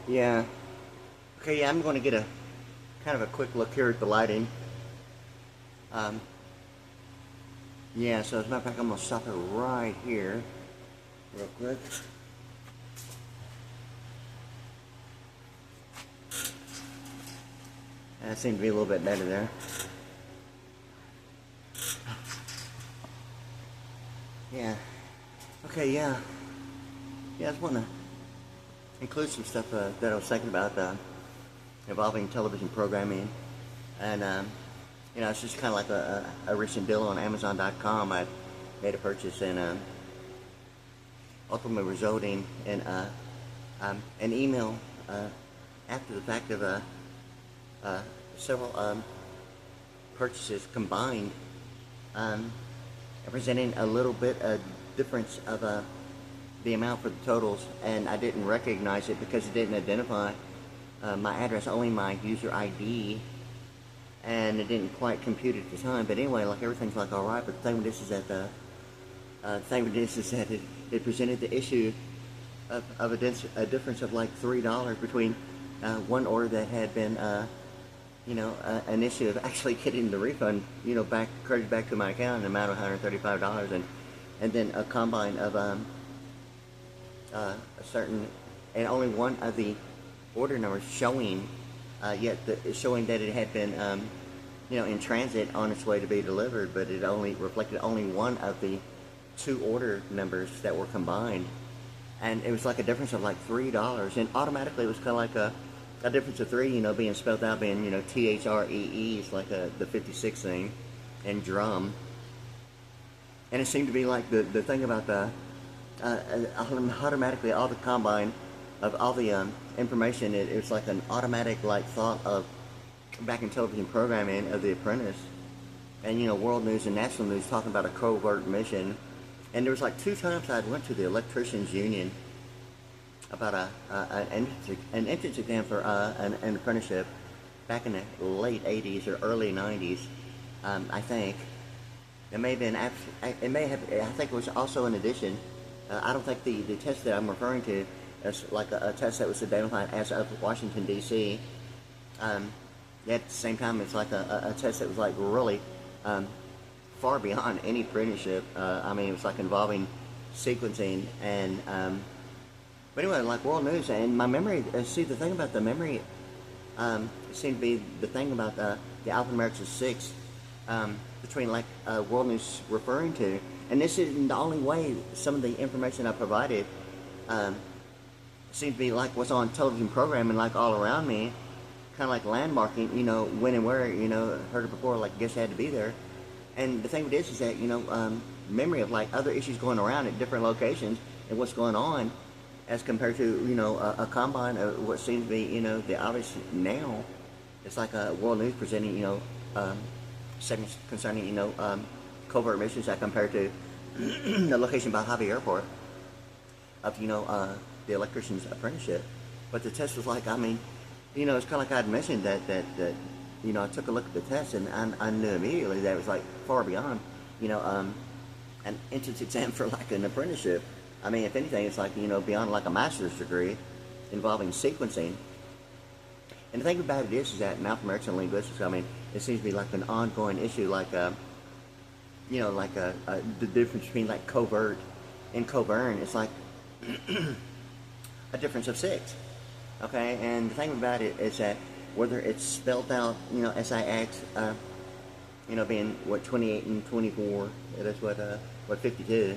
Yeah. Okay, yeah, I'm going to get a kind of a quick look here at the lighting. Um, yeah, so as a matter of fact, I'm going to stop it right here real quick. That seemed to be a little bit better there. Yeah. Okay, yeah. Yeah, I just want to include some stuff that I was thinking about involving television programming. And, it's just kind of like a recent deal on Amazon.com. I made a purchase and ultimately resulting in an email after the fact of several purchases combined, representing a little bit of difference of the amount for the totals, and I didn't recognize it because it didn't identify my address, only my user ID, and it didn't quite compute at the time. But anyway, like everything's like all right. But the thing with this is that it presented the issue of a difference of like $3 between one order that had been an issue of actually getting the refund, credited back to my account, an amount of $135, and then a combine of a certain, and only one of the order numbers showing, showing that it had been, in transit on its way to be delivered, but it only reflected only one of the two order numbers that were combined, and it was like a difference of like $3, and automatically it was kind of like a difference of three, being spelled out, being, THREE, it's like the 56 thing, and drum. And it seemed to be like the thing about the, automatically all the combine of all the information, it was like an automatic like thought of back in television programming of The Apprentice, and world news and national news talking about a covert mission. And there was like 2 times I went to the electricians union about an entrance exam for an apprenticeship back in the late 80s or early 90s, I think. It may have been, I think it was also in addition. I don't think the test that I'm referring to is like a test that was identified as of Washington, D.C. At the same time, it's like a test that was like really far beyond any apprenticeship. It was like involving sequencing and but anyway, like world news and my memory. See, the thing about the memory seemed to be the thing about the alphanumerics of 6 between like world news referring to, and this isn't the only way. Some of the information I provided seemed to be like what's on television programming, like all around me, kind of like landmarking. When and where. Heard it before. Like guess had to be there. And the thing with this is that memory of like other issues going around at different locations and what's going on, as compared to a combine of what seems to be the obvious now. It's like a world news presenting segments concerning covert missions that compared to the location by Hobby Airport of the electrician's apprenticeship. But the test was like, it's kind of like I'd mentioned that I took a look at the test and I knew immediately that it was like far beyond an entrance exam for like an apprenticeship. If anything, it's like, beyond like a master's degree involving sequencing. And the thing about it is that in alphanumerics linguistics, it seems to be like an ongoing issue, like, the difference between like covert and Covern. It's like a difference of 6. Okay, and the thing about it is that whether it's spelled out, SIX, being what 28 and 24, that's what 52.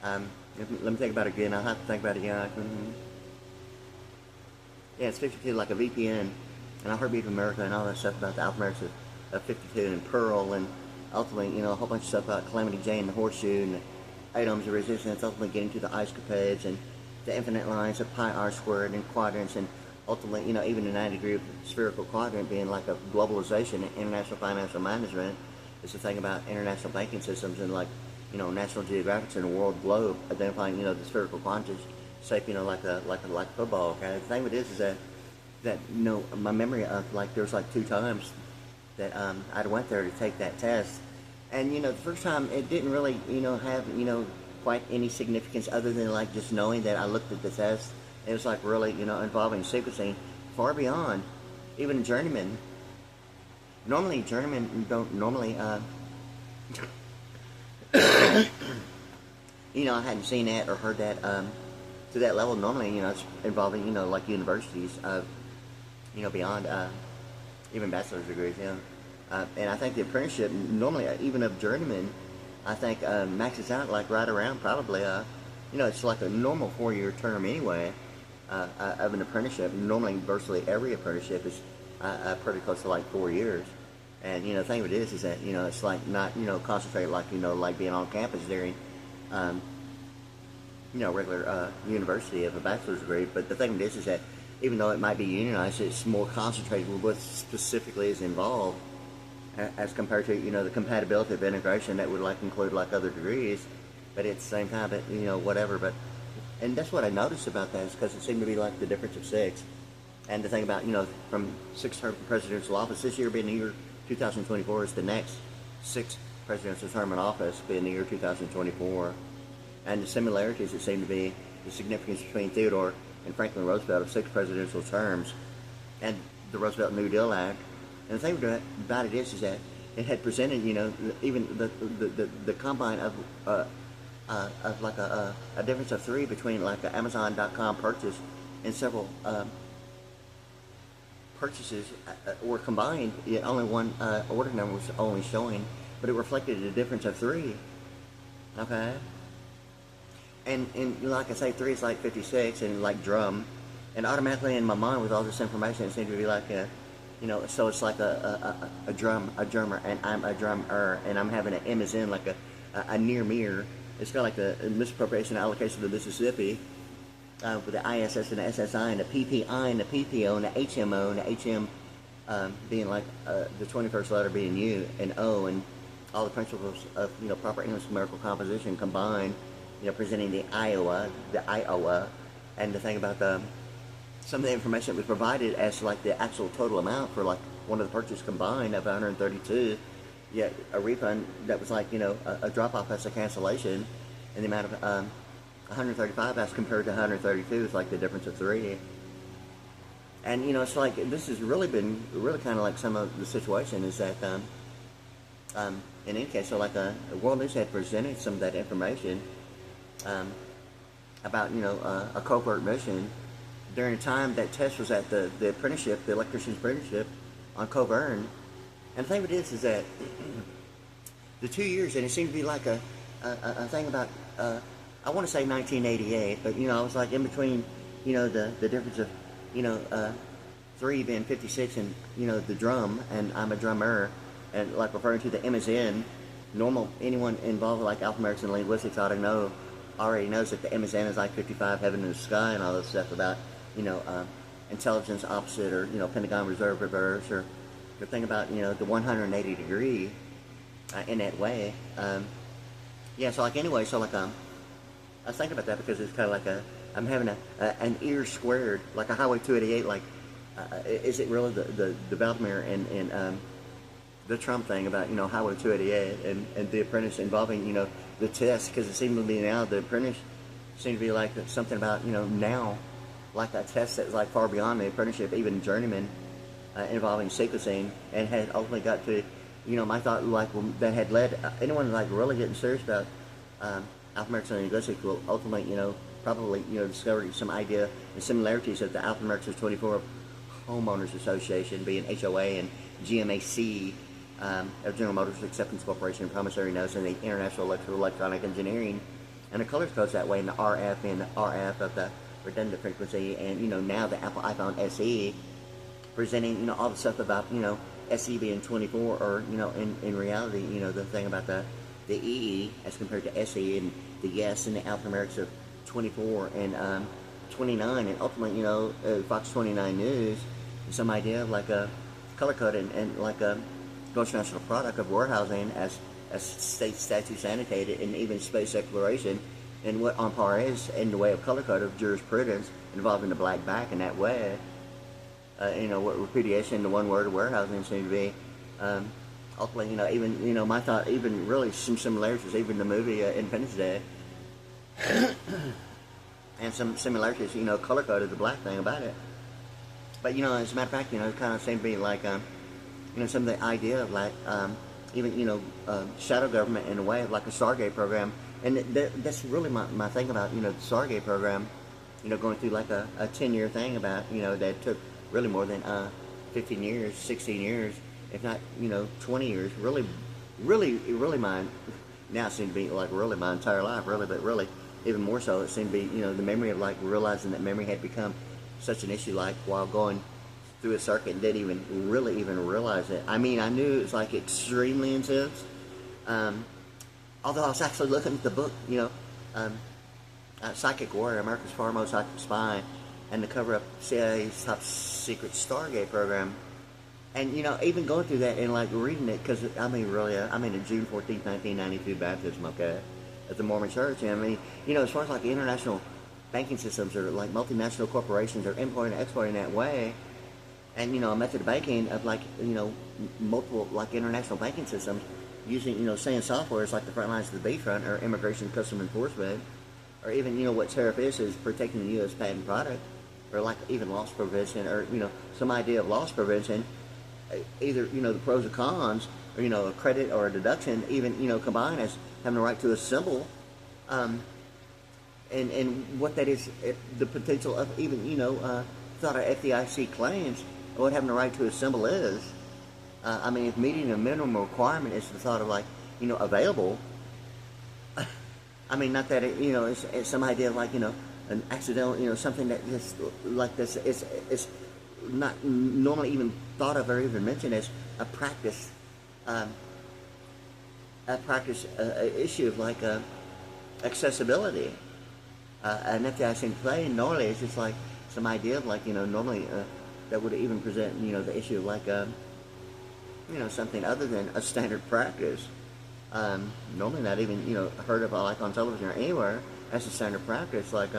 Let me think about it again. I'll have to think about it again. Yeah, it's 52, like a VPN, and I heard Beat America and all that stuff about the alphanumerics of 52 and Pearl, and ultimately, a whole bunch of stuff about Calamity Jane and the Horseshoe and the 8 ohms of resistance, ultimately getting to the ice capades and the infinite lines of pi r squared and quadrants, and ultimately, even the 90-degree spherical quadrant being like a globalization in international financial management. It's the thing about international banking systems and like, National Geographic's in a world globe identifying, the spherical quantities shape, like a football. Okay, the thing with this is that my memory of like there's like 2 times that I went there to take that test, and the first time it didn't really have quite any significance other than like just knowing that I looked at the test It was like really, involving sequencing far beyond even journeyman. Normally, journeymen don't normally, I hadn't seen that or heard that to that level. Normally, it's involving, like universities, beyond even bachelor's degrees, and I think the apprenticeship, normally, even of journeyman, I think maxes out like right around probably, it's like a normal 4-year term anyway of an apprenticeship. Normally, virtually every apprenticeship is pretty close to like 4 years. And, the thing of it is that, it's like not, concentrated like, like being on campus during, regular university of a bachelor's degree. But the thing of it is that even though it might be unionized, it's more concentrated with what specifically is involved as compared to, the compatibility of integration that would like include like other degrees. But at the same time, whatever. And that's what I noticed about that, is because it seemed to be like the difference of 6. And the thing about, from 6 term presidential office, this year being the year 2024 is the next 6th presidential term in office, being the year 2024. And the similarities, it seemed to be the significance between Theodore and Franklin Roosevelt of 6 presidential terms and the Roosevelt New Deal Act. And the thing about it is that it had presented, even the combine of like a difference of 3 between like an Amazon.com purchase and several purchases were combined, yet only one order number was only showing, but it reflected a difference of 3. Okay? And like I say, 3 is like 56 and like drum. And automatically in my mind with all this information, it seemed to be like so it's like a drummer, and I'm a drummer, and I'm having an M as in like a near mirror. It's got like a misappropriation allocation of Mississippi. With the ISS and the SSI and the PPI and the PPO and the HMO and the HM being like the 21st letter being U and O, and all the principles of proper English numerical composition combined, presenting the Iowa, and the thing about some of the information that was provided as like the actual total amount for like one of the purchases combined of 132, yet a refund that was like a drop off as a cancellation, and the amount of 135 as compared to 132 is like the difference of 3. And it's like this has really been kind of like some of the situation is that in any case, so like World News had presented some of that information about a covert mission during a time that test was at the apprenticeship, the electrician's apprenticeship on Covern. And the thing of it is that the 2 years, and it seemed to be like a thing about I want to say 1988, but I was like in between, the difference of, 3 being 56 and, the drum, and I'm a drummer, and like referring to the M as in, normal, anyone involved with like alphanumerics linguistics already knows that the M as in is like 55, heaven in the sky, and all this stuff about, intelligence opposite, or, Pentagon reserve reverse, or the thing about, the 180 degree in that way. So like anyway, so like, I was thinking about that because it's kind of like I'm having an ear squared, like a Highway 288, like, is it really the Vladimir and the Trump thing about, Highway 288 and the apprentice involving, the test, because it seemed to be now the apprentice seemed to be like something about, now, like a test that's like far beyond the apprenticeship, even journeyman, involving sequencing, and had ultimately got to, my thought, like, that had led anyone like really getting serious about alphanumerics and linguistics will ultimately, probably, discover some idea and similarities of the Alphanumerics 24 Homeowners Association, being HOA, and GMAC, of General Motors Acceptance Corporation, promissory notes, and the International Electronic Engineering, and the colors codes that way, and the RF and the RF of the redundant frequency, and, now the Apple iPhone SE, presenting, all the stuff about, SE being 24, or, in reality, the thing about the EE as compared to SE, and the yes and the alphanumerics of 24 and 29, and ultimately, Fox 29 News, some idea of like a color code and like a gross national product of warehousing as state statutes annotated, and even space exploration, and what on par is in the way of color code of jurisprudence involving the black back in that way. What repudiation, the one word of warehousing seemed to be. Ultimately, even, my thought, even really some similarities, even the movie Independence Day. and some similarities, color coded the black thing about it. But, as a matter of fact, it kind of seemed to be like, some of the idea of like, even, shadow government in a way of like a Stargate program. And that's really my thing about, the Stargate program, going through like a 10-year thing about, that took really more than 15 years, 16 years, if not, 20 years. Really mine, now it seems to be like really my entire life, really, but really, even more so, it seemed to be, the memory of like realizing that memory had become such an issue, like while going through a circuit and didn't even really realize it. I mean, I knew it was like extremely intense. Although I was actually looking at the book, Psychic Warrior, America's Foremost Psychic Spy, and the cover-up CIA's top secret Stargate program. And, even going through that and, like, reading it, because, I mean, really, a June 14th, 1992 baptism, okay, at the Mormon Church. And, I mean, as far as, like, international banking systems or, like, multinational corporations are importing and exporting that way, and, a method of banking of, like, multiple, like, international banking systems using, saying software is like the front lines of the beachfront or immigration custom enforcement, or even, what tariff is protecting the U.S. patent product, or, like, even loss prevention, or, some idea of loss prevention, either, the pros or cons, or, a credit or a deduction, even, combined as having the right to assemble, and what that is, the potential of even, thought of FDIC claims, what having the right to assemble is. I mean, if meeting a minimum requirement is the thought of, like, available, I mean, not that it, it's some idea of, like, an accidental, something that just like this, it's not normally even thought of or even mentioned as a practice issue of, like, accessibility. An FDIC claim normally is just like some idea of, like, normally that would even present, the issue of, like, something other than a standard practice. Normally not even, heard of, like, on television or anywhere as a standard practice. Like,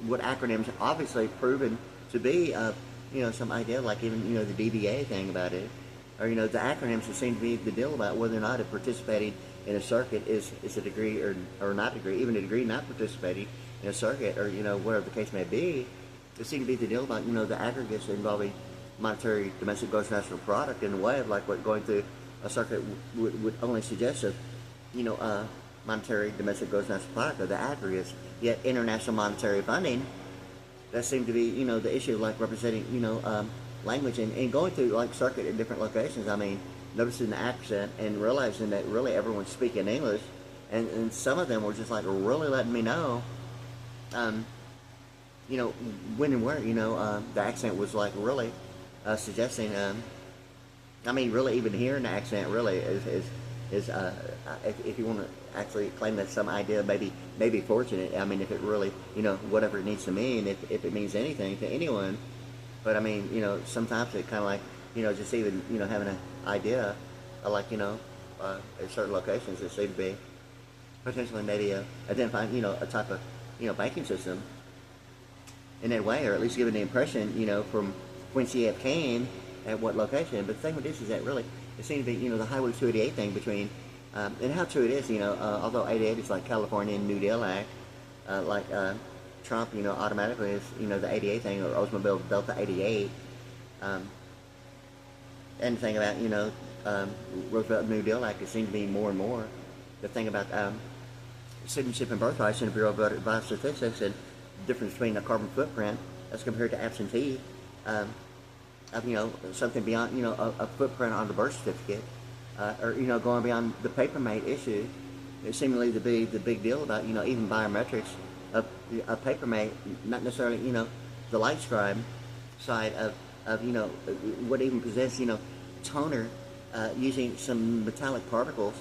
what acronyms obviously proven to be, some idea, like even, the DBA thing about it. Or, the acronyms that seem to be the deal about whether or not a participating in a circuit is a degree or not degree, even a degree not participating in a circuit, or, whatever the case may be. It seems to be the deal about, the aggregates involving monetary domestic gross national product in a way of, like, what going through a circuit would only suggest of, monetary domestic gross national product, or the aggregates. Yet international monetary funding, that seemed to be, the issue of, like, representing, language and going through, like, circuit in different locations. I mean, noticing the accent and realizing that really everyone's speaking English, and some of them were just, like, really letting me know, when and where, the accent was, like, really suggesting, I mean, really even hearing the accent really is if you want to actually claim that some idea maybe fortunate. I mean, if it really, whatever it needs to mean, if it means anything to anyone. But I mean, sometimes it kind of like, just even, having an idea of, like, at certain locations that seem to be potentially maybe identifying, a type of, banking system in that way, or at least giving the impression, from whence he came at what location. But the thing with this is that really, it seems to be, the Highway 288 thing between, and how true it is, although 88 is like California and New Deal Act, like Trump, automatically is, the 88 thing, or Oldsmobile Delta 88, and the thing about, Roosevelt New Deal Act, it seems to be more and more the thing about citizenship and birthrights in the Bureau of Statistics, and the difference between a carbon footprint as compared to absentee, of, something beyond, a footprint on the birth certificate, or, going beyond the paper-made issue. It seemingly to be the big deal about, even biometrics of a paper-made, not necessarily, the light scribe side of what even possess, toner, using some metallic particles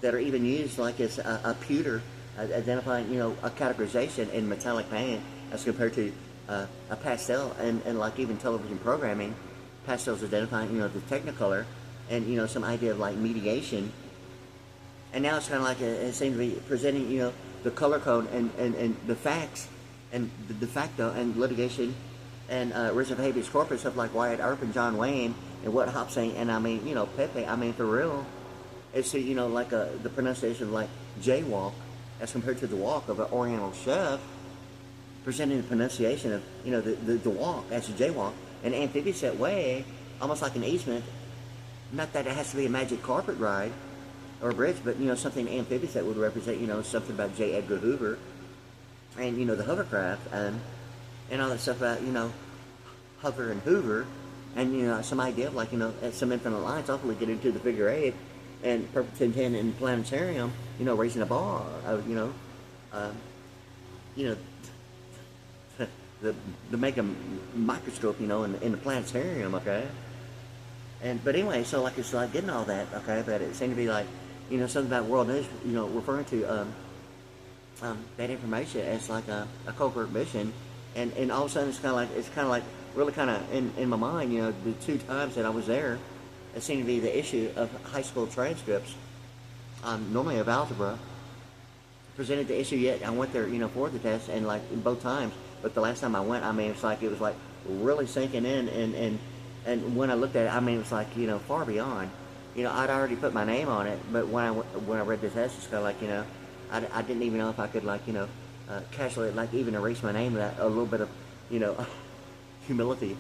that are even used like as a pewter, identifying, a categorization in metallic paint as compared to a pastel, and like even television programming, pastels identifying, the Technicolor, and, some idea of, like, mediation. And now it's kind of like it seems to be presenting, the color code and the facts and the de facto and litigation and writs of habeas corpus of, like, Wyatt Earp and John Wayne and what Hopsing and, I mean, Pepe, I mean, for real. It's, like the pronunciation of, like, jaywalk as compared to the walk of an Oriental chef. presenting the pronunciation of, the walk as a jaywalk, an amphibious that way, almost like an easement. Not that it has to be a magic carpet ride or a bridge, but, something amphibious that would represent, something about J. Edgar Hoover and, the hovercraft and all that stuff about, hover and hoover and, some idea of like, at some infinite lines, hopefully get into the figure eight and Purple 10 in planetarium, raising a bar, the mega microscope, in the planetarium, okay? But anyway, so like it's like getting all that, okay? But it seemed to be like, something about world news, referring to that information as like a covert mission, and all of a sudden it's kind of like really kind of in my mind, the 2 times that I was there, it seemed to be the issue of high school transcripts, normally of algebra, presented the issue. Yet I went there, for the test, and like both times. But the last time I went, it was like really sinking in, and when I looked at it, it was like, far beyond. I'd already put my name on it, but when I read the test, it's kind of like, I didn't even know if I could like, casually like even erase my name without a little bit of, humility.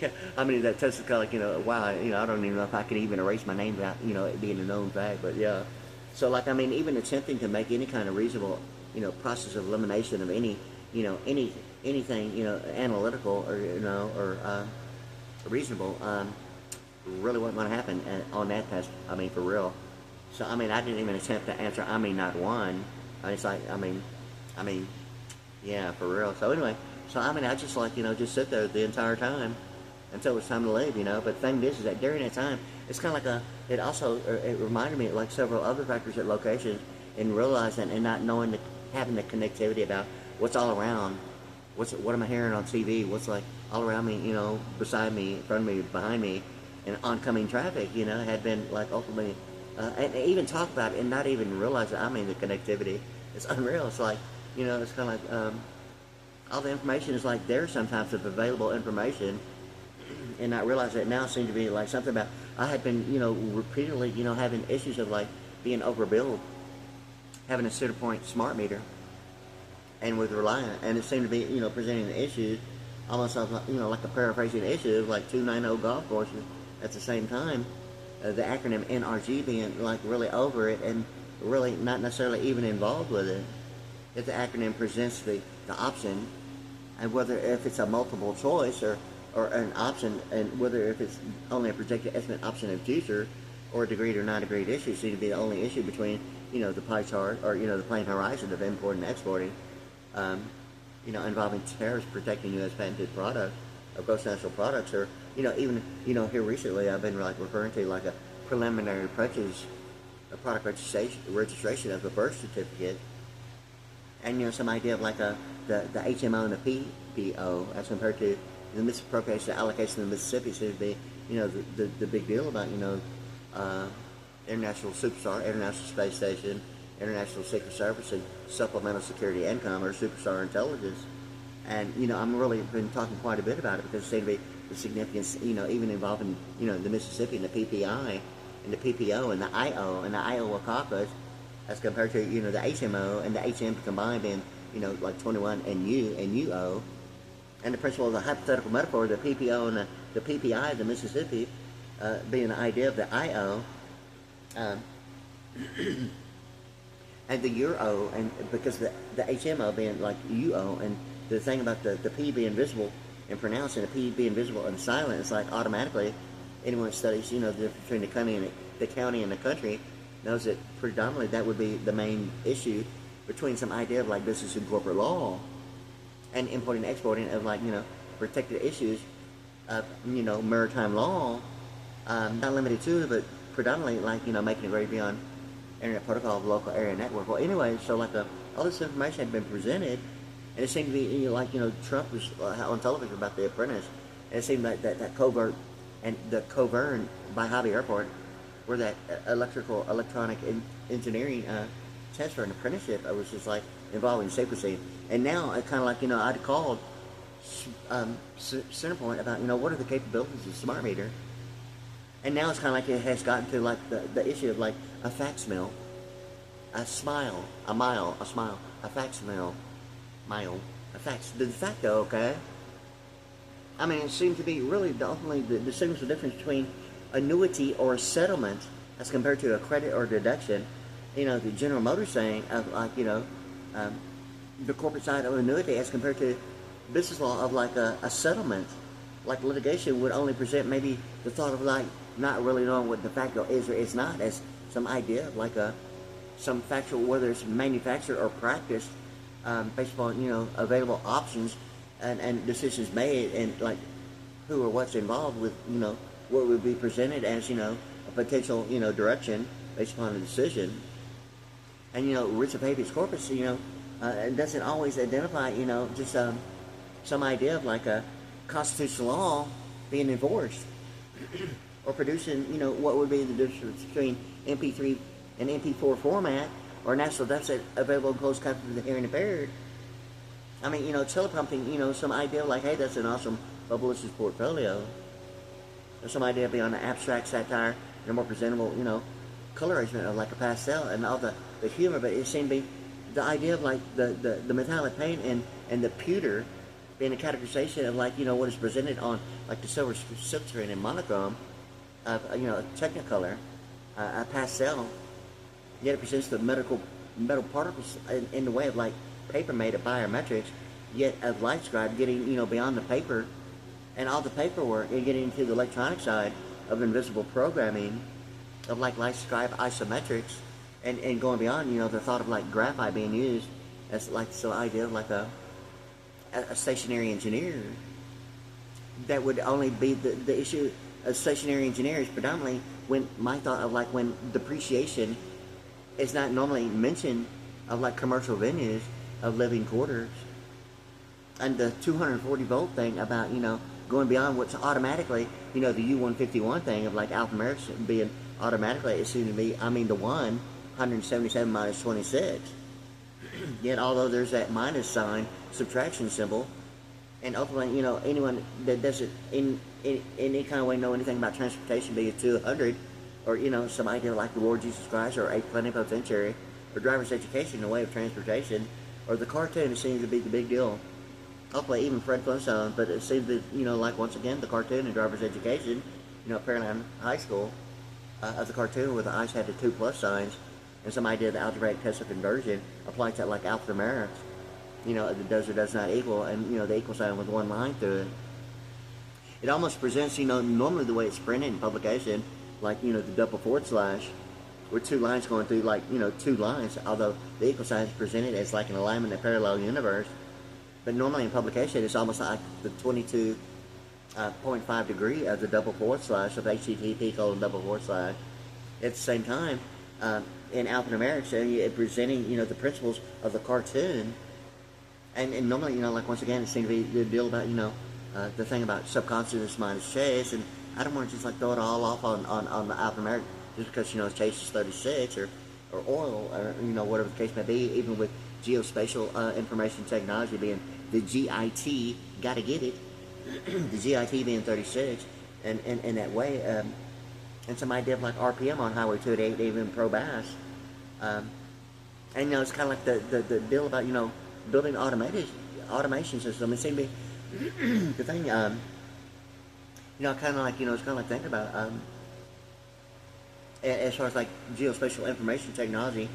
Yeah, that test is kind of like, wow, I don't even know if I could even erase my name without, it being a known fact, but yeah. So like, even attempting to make any kind of reasonable, process of elimination of any, anything, analytical or reasonable, really wasn't going to happen on that test, for real. So, I didn't even attempt to answer, not one. It's like, yeah, for real. So anyway, I just like, just sit there the entire time until it's time to leave, But the thing is that during that time, it's kind of like it reminded me of like several other factors at locations, and realizing and not knowing, having the connectivity about what's all around, what am I hearing on TV, what's like all around me, beside me, in front of me, behind me, and oncoming traffic, had been like ultimately, and even talk about it and not even realize that, the connectivity, it's unreal. It's like, it's kind of like, all the information is like there sometimes of available information, and not realize that now seems to be like something about, I had been, repeatedly, having issues of like being overbilled, having a center point smart meter, and with Reliant, and it seemed to be, presenting the issues, almost like, like a paraphrasing issue of like 290 golf courses at the same time, the acronym NRG being like really over it and really not necessarily even involved with it. If the acronym presents the option, and whether if it's a multiple choice or an option, and whether if it's only a projected estimate option in future, or a agreed or not agreed issue, seem to be the only issue between, the pie chart or, the plain horizon of importing and exporting, involving tariffs protecting U.S. patented products or gross national products, or, even, here recently I've been like referring to like a preliminary purchase, a product registration of a birth certificate, and, some idea of like the HMO and the PPO as compared to the misappropriation, the allocation of Mississippi seems to be, the big deal about, International Superstar, International Space Station, International Secret Service, and Supplemental Security Income, or Superstar Intelligence. And, I'm really been talking quite a bit about it because it seems to be the significance, even involving, the Mississippi and the PPI and the PPO and the IO and the Iowa caucus as compared to, the HMO and the HM combined being, like 21 and UO. And the principle of the hypothetical metaphor, the PPO and the PPI, the Mississippi, being the idea of the IO, and the Euro, and because the HMO being like UO, and the thing about the P being visible and pronounced and the P being visible and silent, it's like automatically anyone that studies, the difference between the county and the country knows that predominantly that would be the main issue between some idea of like business and corporate law and importing and exporting of like, protected issues of, maritime law, not limited to it, but predominantly like, making it very beyond internet protocol of local area network. Well, anyway, so like all this information had been presented, and it seemed to be like, Trump was on television about the apprentice, and it seemed like that Covert and the Covern by Hobby Airport, where that electronic engineering test for an apprenticeship was just like involving secrecy. And now it kind of like, I'd called Centerpoint about, what are the capabilities of smart meter, and now it's kind of like it has gotten to like the issue of like a fax mill, a smile, a mile, a smile, a fax mill, my own facts de facto, okay? I mean, it seems to be really the only the distinguishable difference between annuity or a settlement as compared to a credit or deduction. You know, the General Motors saying of like, um, the corporate side of annuity as compared to business law of like a settlement. Like litigation would only present maybe the thought of like not really knowing what de facto is or is not as some idea of like some factual, whether it's manufactured or practiced, based upon, available options and decisions made and like who or what's involved with, what would be presented as, a potential, direction based upon a decision. And, writs of habeas corpus, it doesn't always identify, just some idea of like a constitutional law being enforced or producing, what would be the difference between MP3 and MP4 format or national deficit available in closed caption to the hearing impaired. I mean, teleprompting, some idea like, hey, that's an awesome publicist portfolio. Or some idea beyond the abstract satire and a more presentable, coloration of like a pastel and all the humor, but it seemed to be the idea of like the metallic paint and the pewter being a categorization of like, what is presented on like the silver silk screen and monochrome of, a technicolor, a pastel, yet it presents the metal particles in the way of like paper made of biometrics, yet of light scribe getting, beyond the paper and all the paperwork and getting into the electronic side of invisible programming of like light scribe isometrics and going beyond, the thought of like graphite being used as like some idea of like a stationary engineer. That would only be the issue of stationary engineers predominantly when my thought of like when depreciation is not normally mentioned of like commercial venues of living quarters. And the 240 volt thing about, going beyond what's automatically, the U-151 thing of like alphanumeric being automatically, it seems to be, the 177 minus 26. Yet although there's that minus sign, subtraction symbol, and ultimately, anyone that doesn't in any kind of way know anything about transportation, be it 200, or, some idea like the Lord Jesus Christ, or a plenipotentiary, or driver's education in the way of transportation, or the cartoon, it seems to be the big deal. Hopefully even Fred Flintstone, but it seems that, like once again, the cartoon and driver's education, apparently in high school, of the cartoon where the eyes had the 2+ signs, and some idea of the algebraic test of conversion applied to like alphanumerics, the does or does not equal, and, the equal sign with one line through it. It almost presents, normally the way it's printed in publication, like, the double forward slash, with two lines going through, like, two lines, although the equal sign is presented as like an alignment in a parallel universe. But normally in publication, it's almost like the 22.5 degree of the double forward slash of HTTP : double forward slash. At the same time, in alphanumerics, it presenting, the principles of the cartoon. And normally, like once again, it seems to be the deal about, the thing about subconscious minus chase. And I don't want to just like throw it all off on the alphanumeric just because, chase is 36 or oil or, whatever the case may be, even with geospatial information technology being the GIT, gotta get it, the GIT being 36, and in that way, and some idea of like RPM on Highway 288, even ProBass, and it's kind of like the deal about building automation system. It seemed to be the thing, kind of like it's kind of like thinking about as far as like geospatial information technology.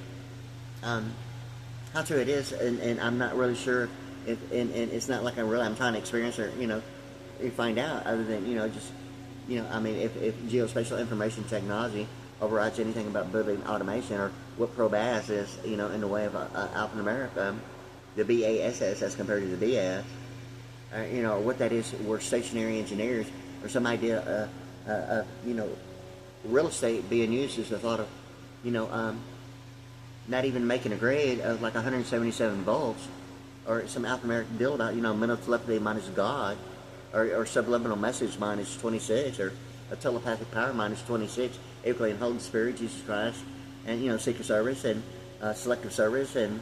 How true it is, and I'm not really sure if, and it's not like I'm trying to experience or, find out, other than, just, if geospatial information technology overrides anything about building automation, or what ProBass is, in the way of alphanumeric, the BASS as compared to the BAS, or what that is, where stationary engineers, or some idea, real estate being used as the thought of, not even making a grade of like 177 volts, or some alphanumeric deal about, mental telepathy minus God, or subliminal message minus 26, or a telepathic power minus 26, equally in Holy Spirit, Jesus Christ, and, Secret Service, and Selective Service, and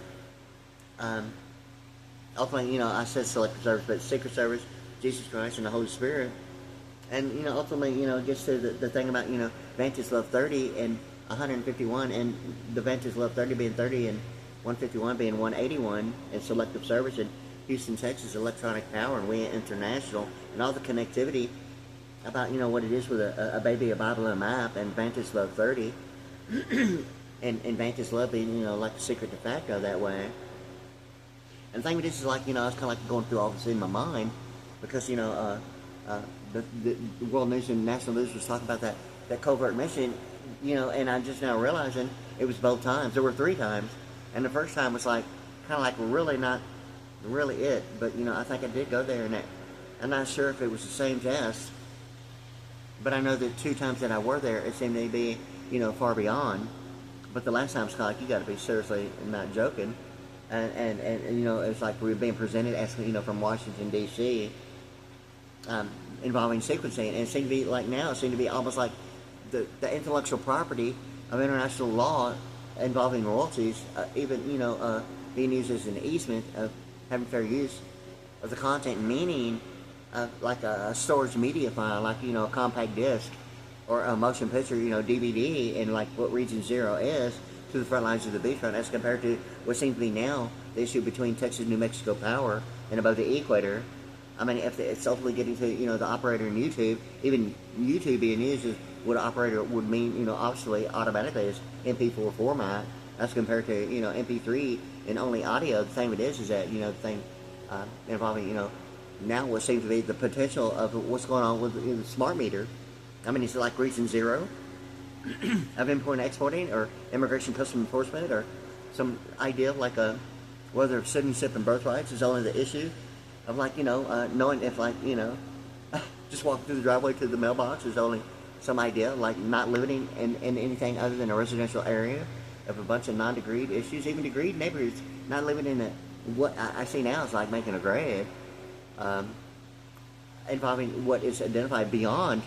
ultimately, I said Selective Service, but Secret Service, Jesus Christ, and the Holy Spirit. And, ultimately, it gets to the thing about, Vantage Love 30 and 151, and the Vantage Love 30 being 30 and 151 being 181 and selective service in Houston, Texas, electronic power, and we international, and all the connectivity about, you know, what it is with a baby, a Bible, and a map, and Vantage Love 30, and Vantage Love being, you know, like the secret de facto that way. And the thing with this is, like, you know, I was kind of like going through all this in my mind, because, you know, the world news and national news was talking about that covert mission, you know, and I'm just now realizing it was both times. There were 3 times, and the first time was like, kind of like really not really it, but, you know, I think I did go there, and I'm not sure if it was the same test, but I know that 2 times that I were there, it seemed to be, you know, far beyond. But the last time, Scott, like, you got to be seriously not joking. And you know, it's like we were being presented as, you know, from Washington, D.C., involving sequencing. And it seemed to be, like now, it seemed to be almost like the intellectual property of international law involving royalties, even, you know, being used as an easement of having fair use of the content, meaning like a storage media file, like, you know, a compact disc or a motion picture, you know, DVD, and like what Region 0 is, to the front lines of the beachfront, as compared to what seems to be now the issue between Texas, New Mexico power and above the equator. I mean, if it's ultimately getting to, you know, the operator in YouTube, even YouTube being used as what operator would mean, you know, obviously automatically as MP4 format, as compared to, you know, MP3 and only audio. The thing it is that, you know, the thing involving, you know, now what seems to be the potential of what's going on with the smart meter. I mean, is it like Region 0 of importing and exporting, or immigration custom enforcement, or some idea of like whether citizenship and birthrights is only the issue of, like, you know, knowing if, like, you know, just walking through the driveway to the mailbox is only some idea, like not living in anything other than a residential area of a bunch of non-degreed issues, even degreed neighborhoods, not living in what I see now is like making a grade, involving what is identified beyond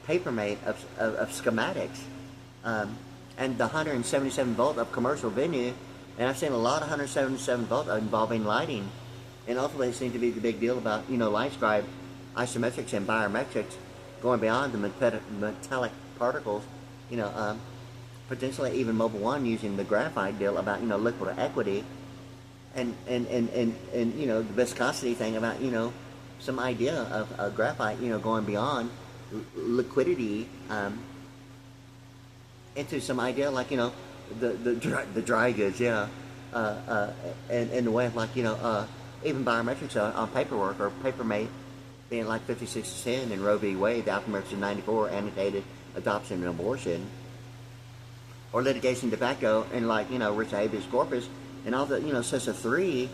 paper-made of schematics, and the 177 volt of commercial venue, and I've seen a lot of 177 volt involving lighting, and ultimately it seems to be the big deal about, you know, light scribe, isometrics, and biometrics, going beyond the metallic particles, you know, potentially even Mobile One using the graphite deal about, you know, liquid equity, and you know, the viscosity thing about, you know, some idea of graphite, you know, going beyond liquidity, into some idea like, you know, the dry goods, yeah, and the way of, like, you know, even biometrics on paperwork or paper mate being like 5610 and Roe v. Wade, the Alchemist of 94, annotated adoption and abortion, or litigation de facto, and, like, you know, rich habeas corpus, and all the, you know, sets of 3,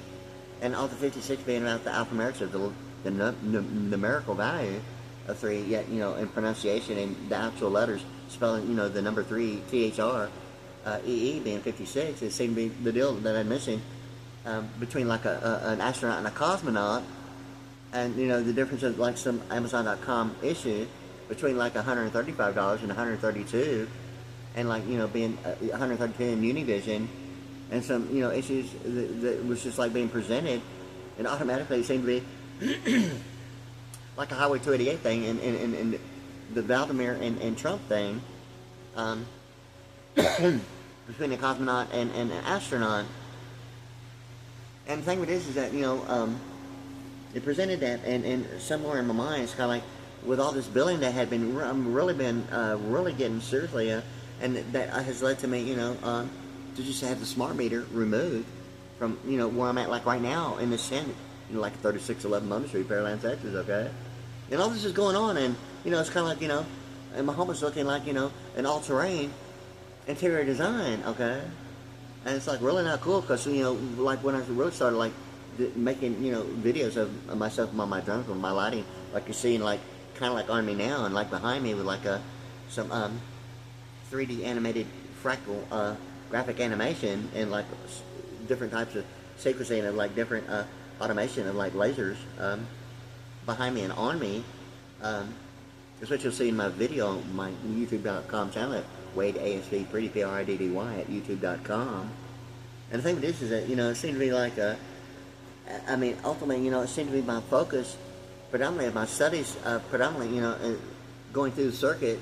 and all the 56 being about the alphanumerics of the numerical value of 3, yet, you know, in pronunciation and the actual letters spelling, you know, the number 3, THR, EE being 56, it seemed to be the deal that I mentioned, between like an astronaut and a cosmonaut, and, you know, the difference of like some Amazon.com issue between like $135 and $132, and, like, you know, being $132 in Univision, and some, you know, issues that was just like being presented, and automatically it seemed to be like a Highway 288 thing, and the Vladimir and Trump thing, between a cosmonaut and an astronaut. And the thing with this is that, you know, it presented that, and somewhere in my mind, it's kind of like, with all this billing that had been really getting seriously, and that has led to me, you know, to just have the smart meter removed from, you know, where I'm at, like right now in the Senate, you know, like 3611 Mona Street, Pearland, Texas, okay? And all this is going on, and, you know, it's kind of like, you know, and my home is looking like, you know, an all-terrain interior design, okay? And it's like really not cool, because, you know, like when I really started like making, you know, videos of myself on my drone with my lighting, like you're seeing, like kind of like on me now, and like behind me with like some 3D animated fractal graphic animation, and like different types of sequencing of like different automation of like lasers behind me and on me. That's what you'll see in my video on my YouTube.com channel at Wade ASV Pretty PRIDDY at YouTube.com. And the thing with this is that, you know, it seemed to be like I mean, ultimately, you know, it seemed to be my focus predominantly of my studies, predominantly, you know, going through the circuit,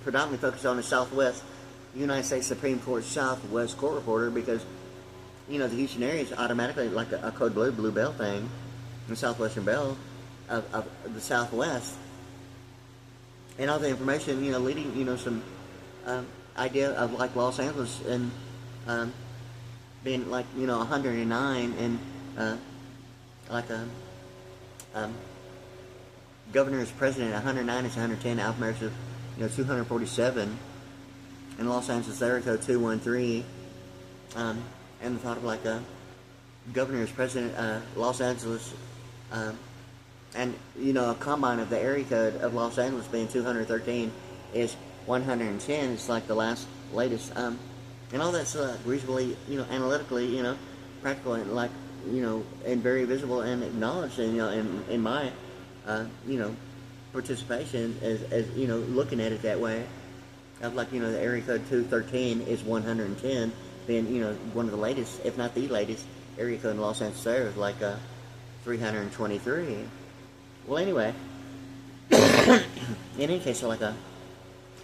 predominantly focused on the Southwest United States Supreme Court Southwest Court Reporter, because the Houston area is automatically like a code blue belt thing, the southwestern belt of the Southwest, and all the information, leading, some idea of like Los Angeles and being like, 109 and like a governor is president, 109 is 110, alphanumeric, 247, and Los Angeles area code 213, and the thought of like a governor is president, Los Angeles, and a combine of the area code of Los Angeles being 213 is 110. It's like the latest, and all that's reasonably, analytically, practical and like, and very visible and acknowledged, and in my, participation as looking at it that way, of like, the area code 213 is 110, being, one of the latest, if not the latest, area code in Los Angeles area is like 323. Well, anyway, in any case, so like I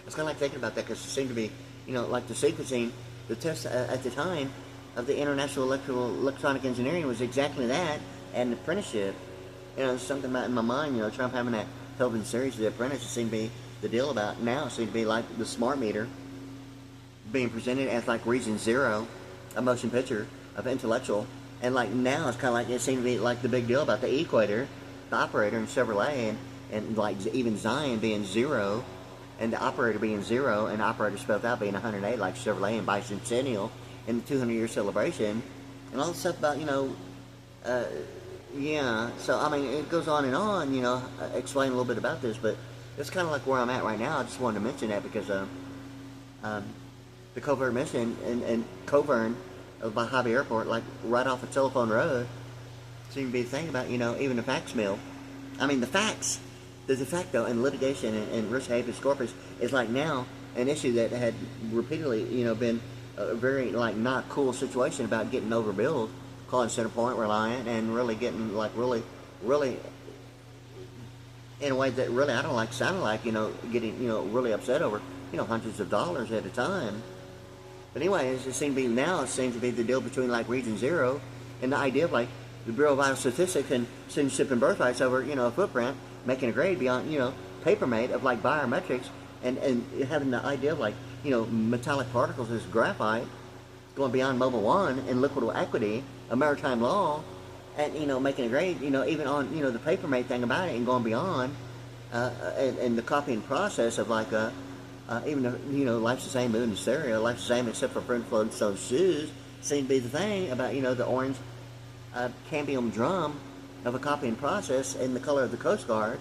was kind of like thinking about that because it seemed to be, like the sequencing, the test at the time of the International Electronic Engineering was exactly that, and the apprenticeship. Something about in my mind, Trump having that television series, The Apprentice, it seemed to be the deal about now. It seemed to be like the smart meter being presented as like Region Zero, a motion picture of intellectual, and like now it's kind of like it seemed to be like the big deal about the equator, the operator in Chevrolet, and like even Zion being zero, and the operator being zero, and the operator spelled out being 108 like Chevrolet and bicentennial, and the 200-year celebration, and all the stuff about yeah. So I mean, it goes on and on. Explain a little bit about this, but it's kind of like where I'm at right now. I just wanted to mention that because the Covert mission and Covern by Hobby Airport, like right off of Telephone Road, seem to be the thing about even the fax mill. I mean, the fax, the de facto and litigation and res habeas corpus is like now an issue that had repeatedly been a very like not cool situation about getting overbilled, calling Centerpoint reliant, and really getting like really in a way that really I don't like sounding like getting really upset over hundreds of dollars at a time. But anyway, it seems to be the deal between like Region Zero and the idea of like the Bureau of Vital Statistics and citizenship and birthrights over a footprint, making a grade beyond paper made of like biometrics, and having the idea of like metallic particles as graphite, going beyond Mobile One and liquid equity, a maritime law, and making a grade even on the paper made thing about it, and going beyond and the copying process of like even life's the same, moving to stereo, life's the same except for print flood so shoes seem to be the thing about the orange cambium drum of a copying process and the color of the Coast Guard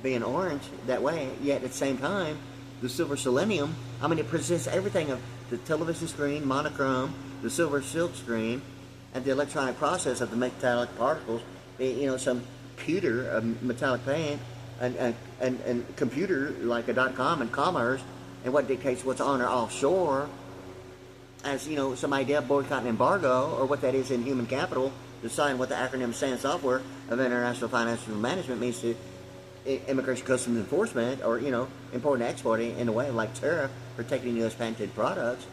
being orange that way, yet at the same time the silver selenium, I mean, it presents everything of the television screen, monochrome, the silver silk screen, and the electronic process of the metallic particles, some pewter of metallic paint, and computer like a .com and commerce, and what dictates what's on or offshore, as some idea of boycott and embargo, or what that is in human capital, deciding what the acronym SAN software of international financial management means to immigration customs enforcement, or importing and exporting in a way of like tariff, protecting U.S. patented products,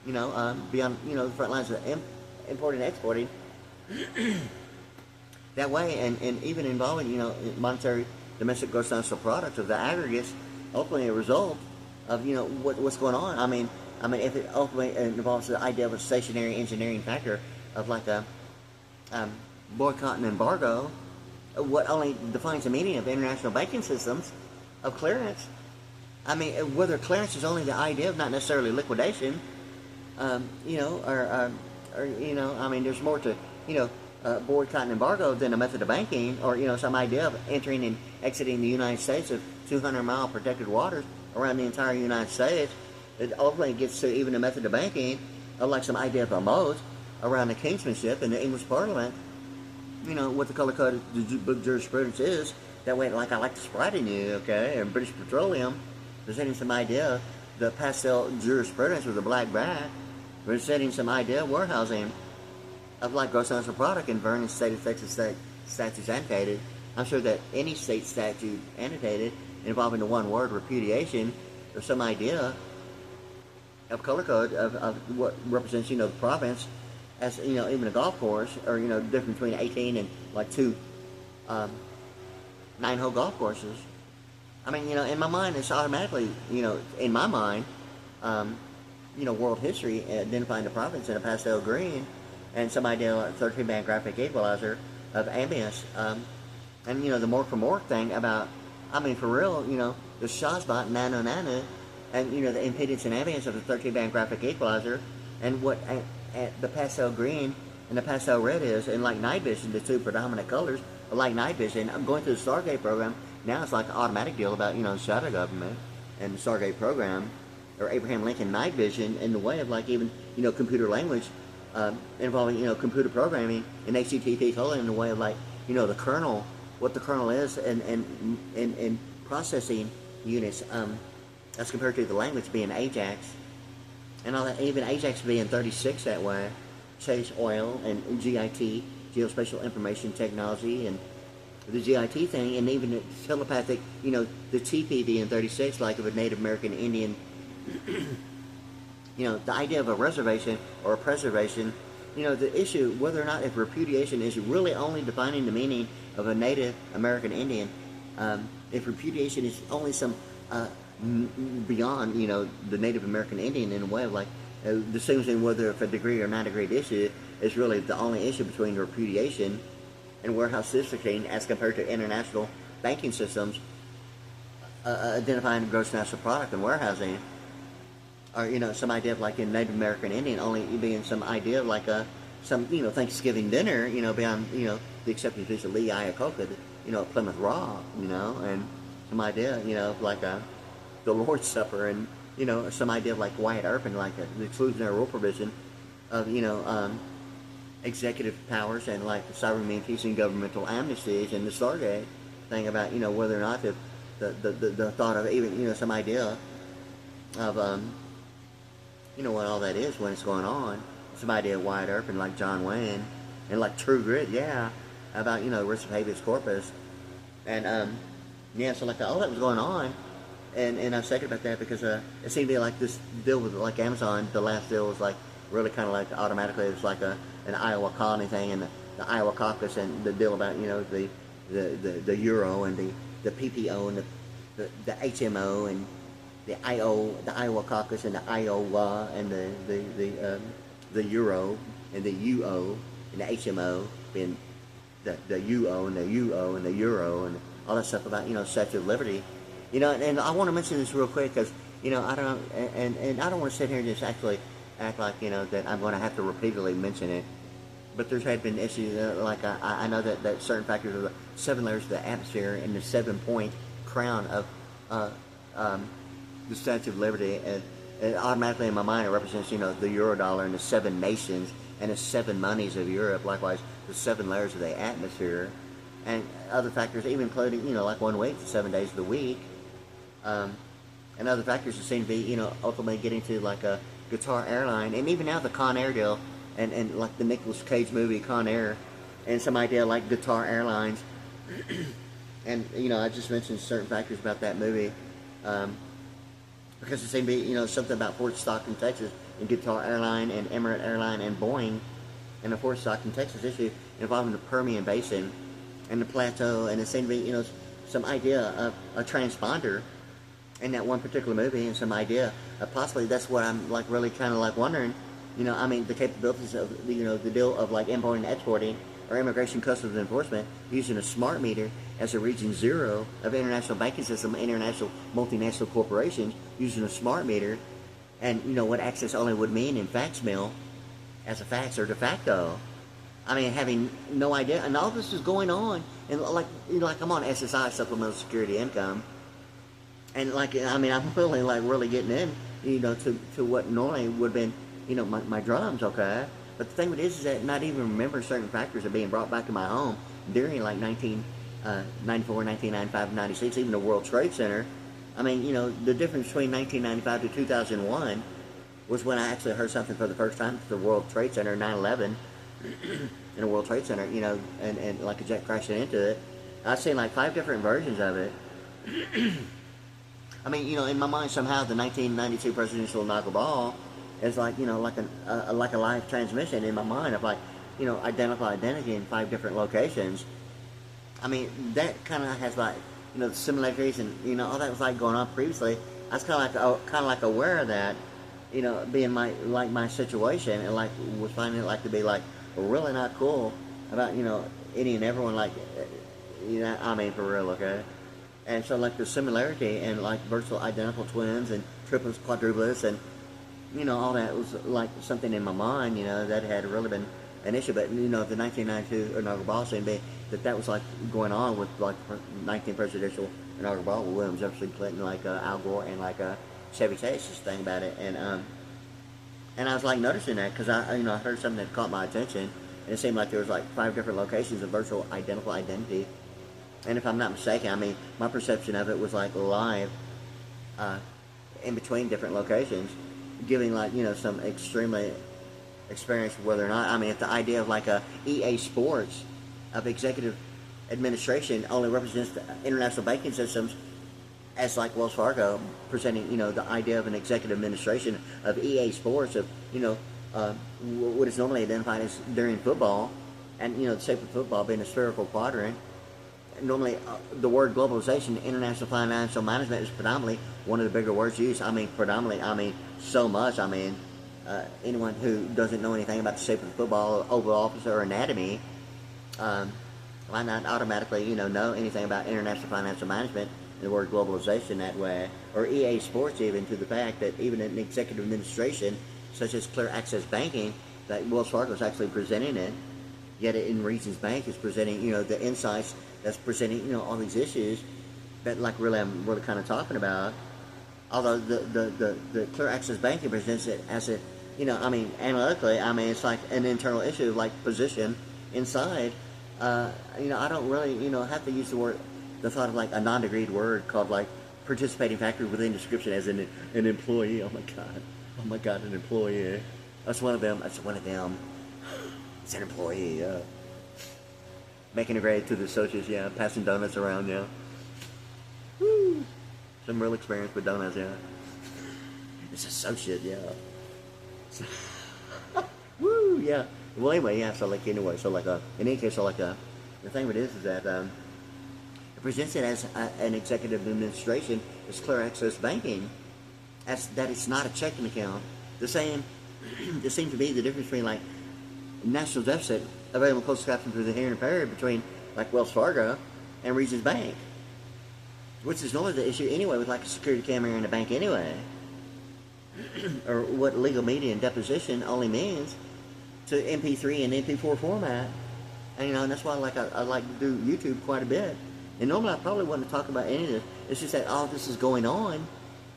beyond the front lines of importing and exporting that way, and even involving monetary domestic gross national product of the aggregates, ultimately a result of what's going on. I mean if it ultimately involves the idea of a stationary engineering factor of like a boycott and embargo, what only defines the meaning of international banking systems of clearance. I mean, whether clearance is only the idea of not necessarily liquidation, I mean, there's more to boycott and embargo than a method of banking, or some idea of entering and exiting the United States of 200-mile protected waters around the entire United States. It ultimately gets to even a method of banking of like some idea of a moat around the kingsmanship in the English Parliament. What the color code of the jurisprudence is. That way, like I like the Sprite in you, okay, and British Petroleum, presenting some idea, the pastel jurisprudence with a black back, presenting some idea of warehousing of like gross national product in Vernon state of Texas statutes annotated. I'm sure that any state statute annotated involving the one word repudiation or some idea of color code of what represents the province as, you know, even a golf course, or, you know, the difference between 18 and like two 9-hole golf courses. I mean, you know, in my mind, it's automatically, you know, in my mind, you know, world history, identifying the province in a pastel green, and some idea like 13-band graphic equalizer of ambience. And, you know, the more for more thing about, I mean, for real, you know, the Shazbot nano nano, and, you know, the impedance and ambience of the 13-band graphic equalizer, and what the pastel green and the pastel red is, and like night vision, the two predominant colors, like night vision. I'm going through the Stargate program. Now it's like an automatic deal about, you know, the shadow government and the Stargate program, or Abraham Lincoln night vision, in the way of like even, you know, computer language, involving, you know, computer programming and HTTP calling, in the way of like, you know, the kernel, what the kernel is, and processing units, as compared to the language being Ajax, and all that, even Ajax being 36 that way, Chase Oil and GIT, Geospatial Information Technology, and the GIT thing, and even the telepathic, you know, the TP being 36, like of a Native American Indian, you know, the idea of a reservation or a preservation, you know, the issue, whether or not if repudiation is really only defining the meaning of a Native American Indian, if repudiation is only some, beyond, you know, the Native American Indian, in a way of like, distinguishing whether if a degree or non-degree issue is really the only issue between repudiation and warehouse districting as compared to international banking systems, identifying gross national product and warehousing, or, you know, some idea of like in Native American Indian only being some idea of like some, you know, Thanksgiving dinner, you know, beyond, you know, the accepted dish of Lee Iacocca, you know, Plymouth Rock, you know, and some idea, you know, of like the Lord's Supper, and, you know, some idea of like Wyatt Earp, like the exclusionary rule provision of, you know, executive powers, and like sovereign immunities and governmental amnesties, and the Stargate thing about, you know, whether or not the thought of even, you know, some idea of, you know, what all that is when it's going on, some idea of Wyatt Earp and like John Wayne, and like True Grit, yeah, about, you know, risk of habeas corpus, and yeah, so like all that was going on, and I was thinking about that because it seemed to be like this deal with like Amazon, the last deal was like really kind of like automatically it was like an Iowa colony thing, and the Iowa caucus, and the deal about, you know, the euro and the PPO and the HMO and the Iowa caucus and the Iowa and the euro and the UO and the HMO and the UO and the UO and the euro and all that stuff about, you know, Statue of Liberty, you know, and I want to mention this real quick because, you know, I don't, and I don't want to sit here and just actually act like, you know, that I'm going to have to repeatedly mention it, but there's had been issues, like I know that certain factors of the 7 layers of the atmosphere and the 7-point crown of the Statue of Liberty, and automatically in my mind it represents, you know, the Eurodollar and the 7 nations and the 7 monies of Europe, likewise the 7 layers of the atmosphere, and other factors, even including, you know, like 1 week, 7 days of the week, and other factors that seem to be, you know, ultimately getting to like a Guitar Airline, and even now the Con Air deal, and like the Nicolas Cage movie Con Air, and some idea like Guitar Airlines, and, you know, I just mentioned certain factors about that movie, because it seemed to be, you know, something about Fort Stockton, Texas, and Guitar Airline, and Emirate Airline, and Boeing, and the Fort Stockton, Texas issue involving the Permian Basin, and the plateau, and it seemed to be, you know, some idea of a transponder in that one particular movie, and some idea of possibly that's what I'm like really kind of like wondering, you know, I mean, the capabilities of, you know, the deal of like importing and exporting, or immigration customs enforcement, using a smart meter as a region 0 of international banking system, international multinational corporations, using a smart meter, and, you know, what access only would mean in fax mill as a fax or de facto. I mean, having no idea, and all this is going on, and like, you know, like I'm on SSI, Supplemental Security Income, and like, I mean, I'm really like really getting in, you know, to what normally would have been, you know, my drums, okay? But the thing with this is that not even remember certain factors are being brought back to my home during like 1994, 1995, 96, even the World Trade Center. I mean, you know, the difference between 1995 to 2001 was when I actually heard something for the first time at the World Trade Center, 9/11, in the World Trade Center, you know, and like a jet crashing into it. I've seen like 5 different versions of it. I mean, you know, in my mind somehow the 1992 presidential inaugural ball, is like, like a live transmission in my mind of like, identical identity in 5 different locations. I mean, that kind of has like, the similarities and, all that was like going on previously. I was kind of like aware of that, being my situation, and like was finding it like to be like really not cool about, any and everyone, like, I mean, for real, okay? And so like the similarity and like virtual identical twins and triplets, quadruplets, and all that was like something in my mind, that had really been an issue. But the 1992 inaugural ball scene, that was like going on with like 19th presidential inaugural ball with William Jefferson Clinton, like Al Gore, and like Chevy Chase. This thing about it, and I was like noticing that because I heard something that caught my attention, and it seemed like there was like 5 different locations of virtual identical identity. And if I'm not mistaken, I mean, my perception of it was like live in between different locations, giving like, some extremely experience whether or not, I mean, if the idea of like a EA Sports of executive administration only represents the international banking systems as like Wells Fargo presenting, the idea of an executive administration of EA Sports of, what is normally identified as during football, and, the shape of football being a spherical quadrant. Normally, the word globalization, international financial management, is predominantly one of the bigger words used. I mean, predominantly, I mean, so much. I mean, anyone who doesn't know anything about the shape of football, oval office, or anatomy, might not automatically, know anything about international financial management, the word globalization that way, or EA Sports, even to the fact that even an executive administration, such as Clear Access Banking, that Wells Fargo is actually presenting it, yet in Regions Bank is presenting, the insights that's presenting, all these issues that like really I'm really kind of talking about. Although the Clear Access Banking presents it as a, I mean, analytically, I mean, it's like an internal issue, like position inside. I don't really, have to use the thought of like a non-degreed word called like participating factor within description as an employee. Oh my God, an employee. That's one of them. It's an employee, yeah. Making a grade to the associates, yeah. Passing donuts around, yeah. Woo! Some real experience with donuts, yeah. It's associate, yeah. Woo, yeah. Well, anyway, yeah. So like anyway, so like in any case, so like the thing with this is that it presents it as an executive administration. It's Clear Access Banking, as that it's not a checking account. The same. There seems to be the difference between like national deficit available closed caption through the here and period between like Wells Fargo and Regions Bank, which is normally the issue anyway with like a security camera in a bank anyway, or what legal media and deposition only means to MP3 and MP4 format. And and that's why I like to do YouTube quite a bit. And normally I probably wouldn't talk about any of this. It's just that all this is going on,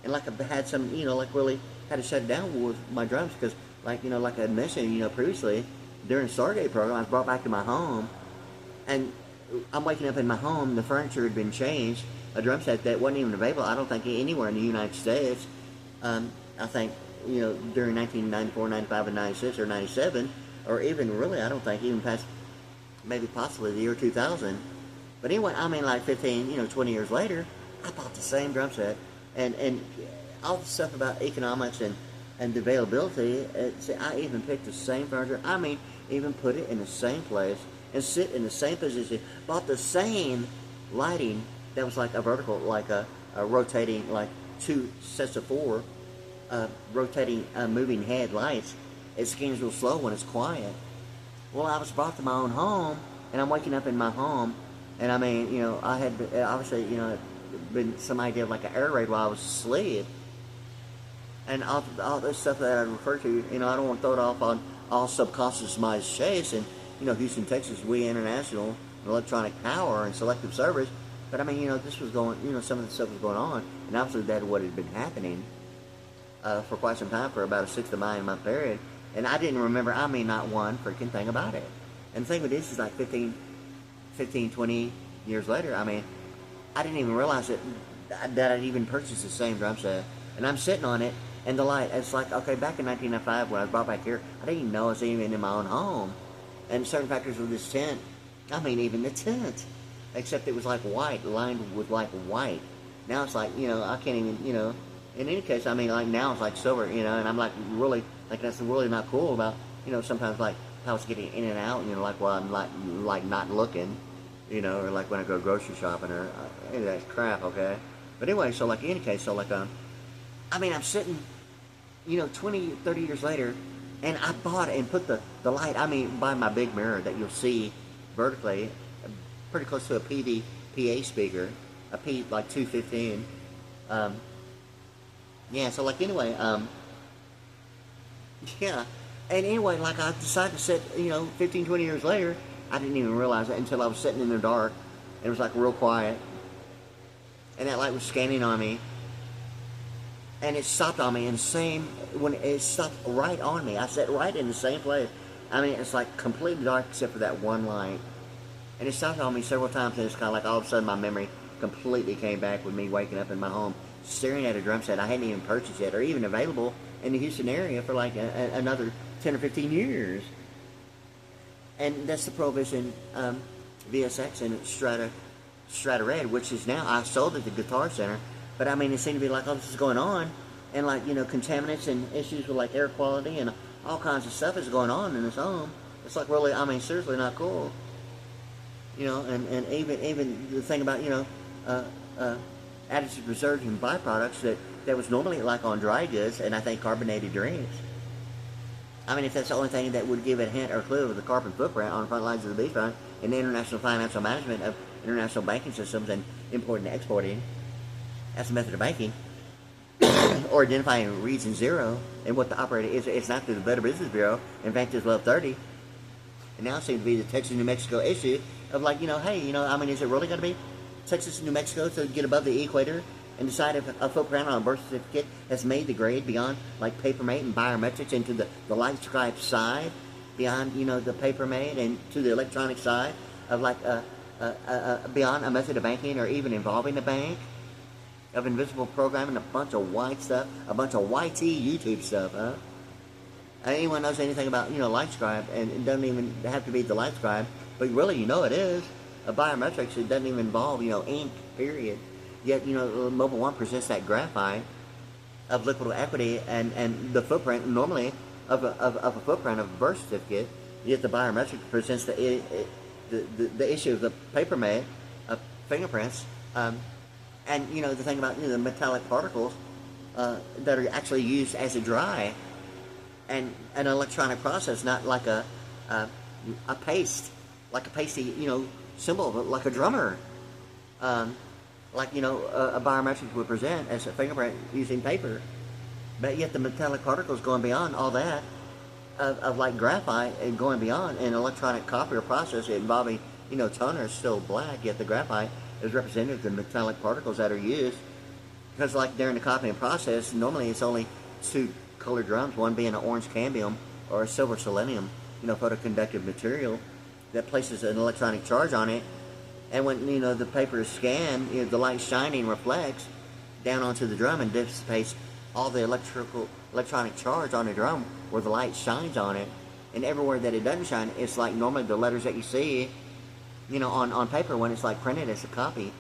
and like I've had some, like really had to shut it down with my drums because like like I mentioned, previously, during the Stargate program, I was brought back to my home, and I'm waking up in my home. The furniture had been changed. A drum set that wasn't even available, I don't think, anywhere in the United States. I think, during 1994, 95, and 96, or 97, or even really, I don't think, even past, maybe possibly the year 2000. But anyway, I mean, like 15, 20 years later, I bought the same drum set, and all the stuff about economics and the availability. I even picked the same furniture. I mean, even put it in the same place and sit in the same position. Bought the same lighting that was like a vertical, like a rotating, like 2 sets of 4 rotating, moving headlights. It skins real slow when it's quiet. Well, I was brought to my own home, and I'm waking up in my home, and I mean, I had obviously, been some idea of like an air raid while I was asleep. And all this stuff that I refer to, I don't want to throw it off on all subconscious chase. And, Houston, Texas, we international, electronic power and selective service. But I mean, this was going, some of the stuff was going on. And obviously that what had been happening for quite some time, for about a 6 to 9 month period. And I didn't remember, I mean, not one freaking thing about it. And the thing with this is like 15, 20 years later, I mean, I didn't even realize that I'd even purchased the same drum set. And I'm sitting on it. And the light, it's like, okay, back in 1995 when I was brought back here, I didn't even know I was even in my own home. And certain factors with this tent, I mean, even the tent, except it was like white, lined with like white. Now it's like, I can't even, in any case, I mean, like now it's like silver, you know, and I'm like really, like that's really not cool about, you know, sometimes like how it's getting in and out, you know, like while I'm like not looking, you know, or like when I go grocery shopping or any of that crap, okay? But anyway, so like in any case, so like, I mean, I'm sitting, you know, 20, 30 years later, and I bought and put the light, I mean, by my big mirror that you'll see vertically, pretty close to a PA speaker, a P, like 215. Yeah, so like anyway, yeah. And anyway, like I decided to sit, you know, 15, 20 years later, I didn't even realize it until I was sitting in the dark, and it was like real quiet, and that light was scanning on me, and it stopped on me, and when it stopped right on me, I sat right in the same place. I mean, it's like completely dark except for that one light, and it stopped on me several times, and it's kind of like all of a sudden my memory completely came back with me waking up in my home, staring at a drum set I hadn't even purchased yet, or even available in the Houston area for like another 10 or 15 years. And that's the Prohibition VSX and Strata Red, which is now, I sold at the Guitar Center, but I mean, it seemed to be like, oh, this is going on, and like, you know, contaminants and issues with like air quality and all kinds of stuff is going on in this home. It's like really, I mean, seriously not cool. You know, and even the thing about, you know, additives, preservatives, and byproducts that was normally like on dry goods and I think carbonated drinks. I mean, if that's the only thing that would give a hint or clue of the carbon footprint on the front lines of the beachfront and the international financial management of international banking systems and importing and exporting as a method of banking, or identifying region zero and what the operator is, it's not through the Better Business Bureau and Vantage Level 30. And now it seems to be the Texas-New Mexico issue of like, you know, hey, you know, I mean, is it really going to be Texas and New Mexico to get above the equator and decide if a footprint on a birth certificate has made the grade beyond like paper-mate and biometrics into the light scribe side, beyond, you know, the paper-mate and to the electronic side of like beyond a method of banking or even involving a bank, of invisible programming, a bunch of white stuff, a bunch of YT YouTube stuff, huh? Anyone knows anything about, you know, light scribe, and it doesn't even have to be the light scribe, but really, you know, it is. A biometrics, it doesn't even involve, you know, ink, period. Yet, you know, Mobile One presents that graphite of liquid equity and the footprint normally of a footprint of a birth certificate. Yet the biometric presents the issue of the paper made of fingerprints. And, you know, the thing about, you know, the metallic particles that are actually used as a dry and an electronic process, not like a paste, like a pasty, you know, symbol, but like a drummer. Like, you know, a biometric would present as a fingerprint using paper. But yet the metallic particles going beyond all that of like graphite and going beyond an electronic copier process involving, you know, toner is still black, yet the graphite is representative of the metallic particles that are used. Because like during the copying process, normally it's only two colored drums, one being an orange cambium or a silver selenium, you know, photoconductive material that places an electronic charge on it. And when, you know, the paper is scanned, you know, the light shining reflects down onto the drum and dissipates all the electronic charge on the drum where the light shines on it. And everywhere that it doesn't shine, it's like normally the letters that you see, you know, on paper when it's like printed as a copy.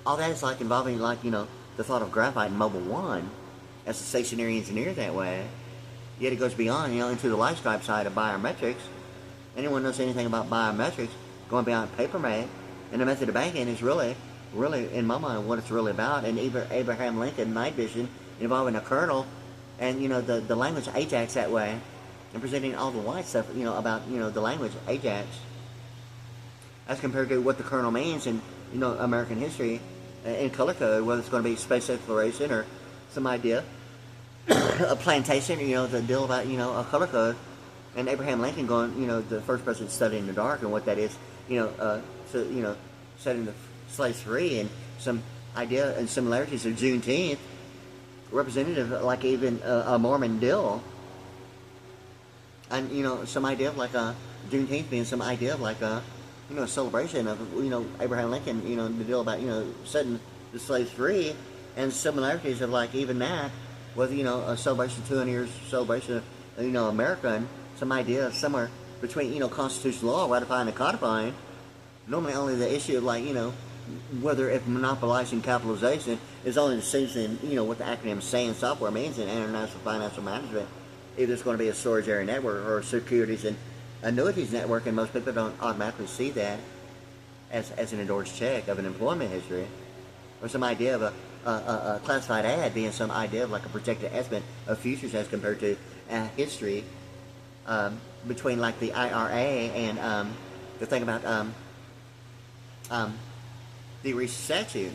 All that is like involving like, you know, the thought of graphite and Mobile One as a stationary engineer that way. Yet it goes beyond, you know, into the light scribe side of biometrics. Anyone knows anything about biometrics, going beyond paper made, and the method of banking is really, in my mind, what it's really about. And even Abraham Lincoln night vision involving a kernel, and, you know, the language Ajax that way, and presenting all the white stuff, you know, about, you know, the language Ajax, as compared to what the kernel means in, you know, American history in color code, whether it's going to be space exploration or some idea, a plantation, you know, the deal about, you know, a color code, and Abraham Lincoln going, you know, the first president studying the dark and what that is, you know, so, you know, setting the slaves free, and some idea and similarities of Juneteenth, representative like even a Mormon deal, and, you know, some idea of like a Juneteenth being some idea of like a, you know, a celebration of, you know, Abraham Lincoln, you know, the deal about, you know, setting the slaves free, and similarities of like even that, whether, you know, a celebration, 200 years celebration of, you know, American, some idea of somewhere between, you know, constitutional law, ratifying and codifying, normally only the issue of like, you know, whether if monopolizing capitalization is only the sense in, what the acronym SAN software means in international financial management, if there's going to be a storage area network or a securities and annuities network, and most people don't automatically see that as an endorsed check of an employment history, or some idea of a classified ad being some idea of like a projected estimate of futures as compared to history, between like the IRA and the thing about the recent statute.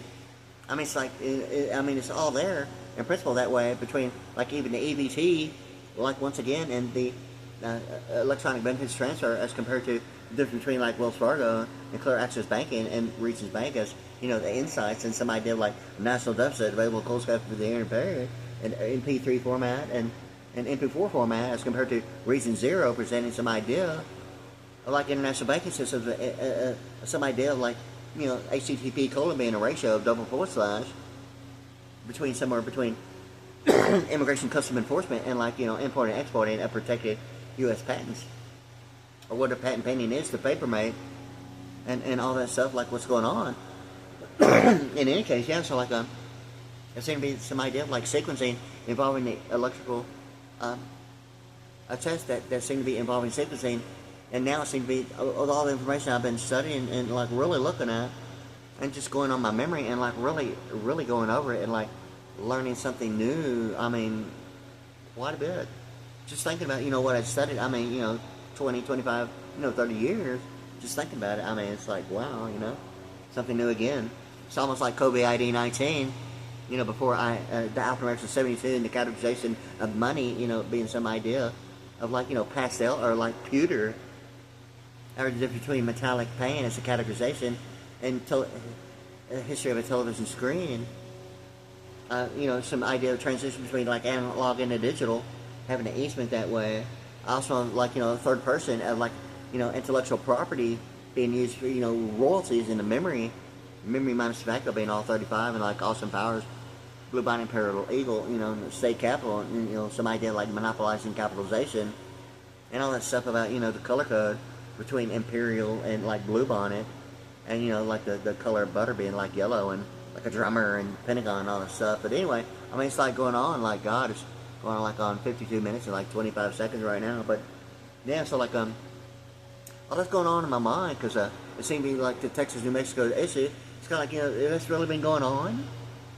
I mean, it's like, it's all there in principle that way, between like even the EBT, like once again, and the electronic benefits transfer as compared to the difference between like Wells Fargo and Clear Access Banking and Regions Bank as, the insights and some idea of like national deficit available close for the year period and MP3 format and MP4 format as compared to Region 0 presenting some idea of like international banking systems, some idea of like, HTTP colon being a ratio of / between somewhere between immigration custom enforcement and like, importing and exporting of protected U.S. patents, or what a patent pending is, the paper made, and all that stuff, like what's going on. In any case, yeah, so like there seems to be some idea of like sequencing involving the electrical a test that seemed to be involving sequencing, and now it seems to be, with all the information I've been studying and like really looking at and just going on my memory and like really going over it and like learning something new. I mean, quite a bit. Just thinking about, what I'd studied, 20, 25, 30 years, just thinking about it. I mean, it's like, wow, something new again. It's almost like COVID ID 19, before the alphanumerics of 72 and the categorization of money, being some idea of like, pastel or like pewter, or the difference between metallic paint as a categorization and history of a television screen. Some idea of transition between like analog and the digital, having an easement that way. Also, like, third person of like, intellectual property being used for, royalties in the memory minus tobacco being all 35, and like Austin Powers, Blue Bonnet, Imperial Eagle, state capital, and, some idea like monopolizing capitalization, and all that stuff about, the color code between Imperial and like Blue Bonnet, and, like the color of butter being like yellow, and like a drummer and Pentagon and all that stuff. But anyway, it's like going on, like, God, it's going on like on 52 minutes and like 25 seconds right now. But yeah, so like all that's going on in my mind, because it seemed to be like the Texas-New Mexico issue. It's kind of like, that's really been going on.